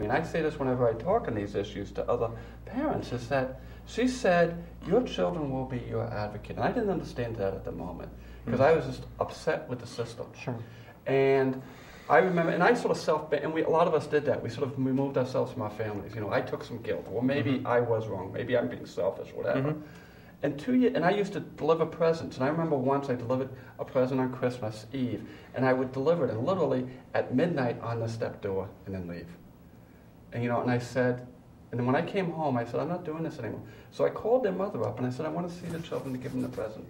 And I say this whenever I talk on these issues to other parents, is that she said, your children will be your advocate. And I didn't understand that at the moment, because I was just upset with the system. Sure. And I remember, and I sort of a lot of us did that. We sort of removed ourselves from our families. You know, I took some guilt. Well, maybe I was wrong. Maybe I'm being selfish, whatever. And I used to deliver presents. And I remember once I delivered a present on Christmas Eve, and I would deliver it, and literally at midnight on the step door, and then leave. And, you know, and I said, and then when I came home, I said, I'm not doing this anymore. So I called their mother up, and I said, I want to see the children to give them the present.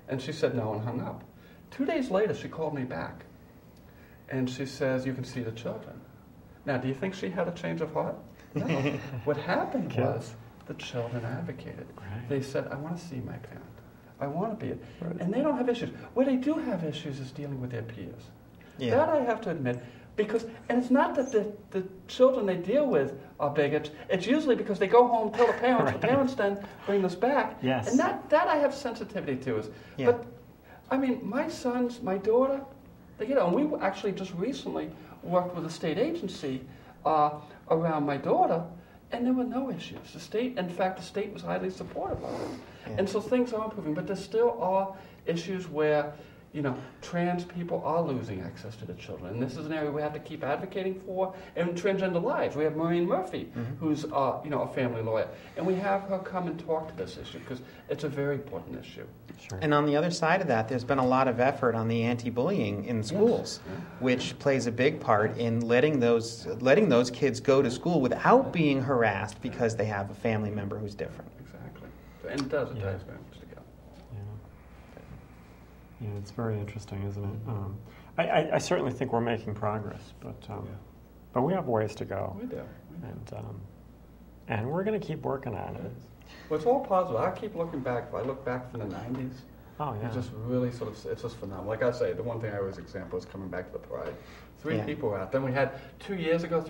And she said no and hung up. 2 days later, she called me back. And she says, you can see the children. Now, do you think she had a change of heart? No. What happened was the children advocated. Right. They said, I want to see my parent. I want to be it. Right. And they don't have issues. Where they do have issues is dealing with their peers. Yeah. That I have to admit. Because, and it's not that the children they deal with are bigots. It's usually because they go home, tell the parents, right. The parents then bring this back. Yes. And that I have sensitivity to. But, I mean, my sons, my daughter, they get on. We actually just recently worked with a state agency around my daughter, and there were no issues. The state was highly supportive of it. Yeah. And so things are improving, but there still are issues where, you know, trans people are losing access to the children. And this is an area we have to keep advocating for. And transgender lives. We have Maureen Murphy, who's, you know, a family lawyer. And we have her come and talk to this issue because it's a very important issue. Sure. And on the other side of that, there's been a lot of effort on the anti-bullying in schools, which plays a big part in letting those kids go to school without being harassed because they have a family member who's different. Exactly. And it does very much together. Yeah, it's very interesting, isn't it? I certainly think we're making progress, but we have ways to go. We do. And we're going to keep working on it. Well, it's all positive. I keep looking back. If I look back from the 90s, it's just really it's just phenomenal. Like I say, the one thing I always example is coming back to the Pride. 3 people were out. Then we had 3 years ago,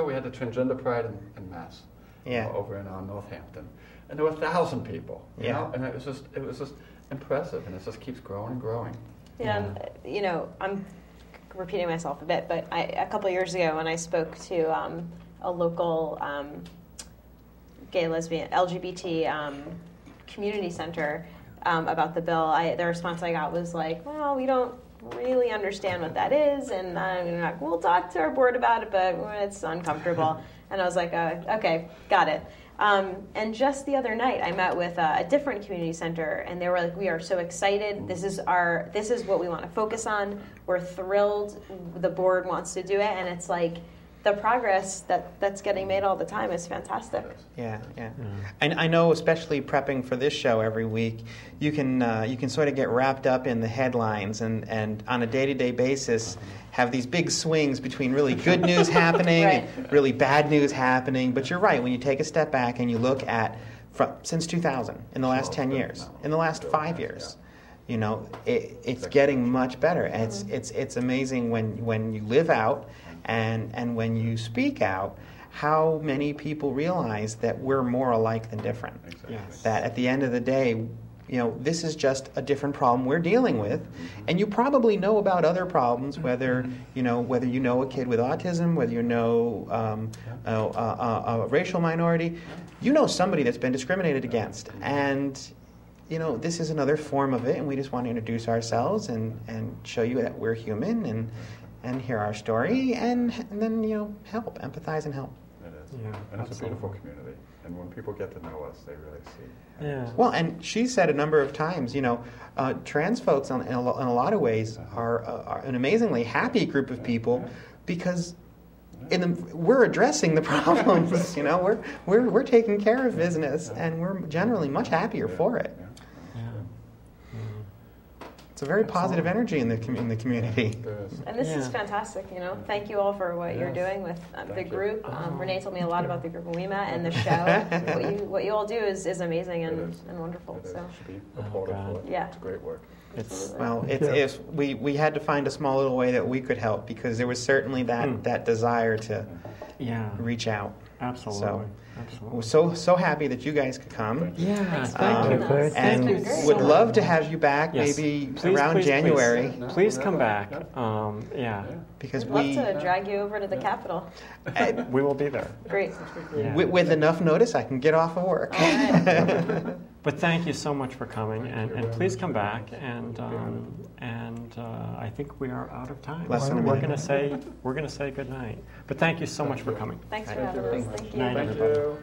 we had the Transgender Pride in Mass, you know, over in Northampton. And there were 1,000 people, you know? And it was just impressive, and it just keeps growing and growing. Yeah, you know, I'm repeating myself a bit, but a couple of years ago when I spoke to a local gay, lesbian, LGBT community center about the bill, the response I got was like, well, we don't really understand what that is, and we'll talk to our board about it, but it's uncomfortable. And I was like, okay, got it. And just the other night, I met with a different community center, and they were like, "We are so excited. This is what we want to focus on. We're thrilled. The board wants to do it." And it's like the progress that's getting made all the time is fantastic. Yeah. And I know, especially prepping for this show every week, you can sort of get wrapped up in the headlines and on a day-to-day basis have these big swings between really good news happening and really bad news happening. But you're right, when you take a step back and you look at since 2000, in the last 10 years, in the last 5 years, you know, it's getting much better. And it's amazing when you live out and when you speak out, how many people realize that we're more alike than different. Exactly. Yes. That at the end of the day, you know, this is just a different problem we're dealing with, and you probably know about other problems, whether you know a kid with autism, whether you know a racial minority, you know somebody that's been discriminated against, and you know this is another form of it, and we just want to introduce ourselves and show you that we're human and hear our story, and then you know empathize and help. It is, and it's a beautiful community, and when people get to know us, they really see. Yeah. Well, and she said a number of times, you know, trans folks in a lot of ways are an amazingly happy group of people because we're addressing the problems. You know, we're taking care of business, and we're generally much happier for it. It's a very positive energy in the community. And this is fantastic, you know. Thank you all for what you're doing with the group. Renee told me a lot about the group when we met and the show. what you all do is amazing and wonderful. It so should be applauded for it. Yeah. It's great work. We had to find a small little way that we could help because there was certainly that desire to Yeah. reach out. Absolutely. We're so happy that you guys could come. Yeah. Thank you. And It's been great. would love to have you back Yes. maybe Please, around please, January. Please, please come back. Yeah. Because We'd love to drag you over to the Capitol. We will be there. Great. Yeah. with enough notice, I can get off of work. All right. But thank you so much for coming, and please come back. And I think we are out of time. Less than a We're minute. going to say good night. But thank you so much for coming. Thanks for having us. Thank you. Night, Thank everybody. you.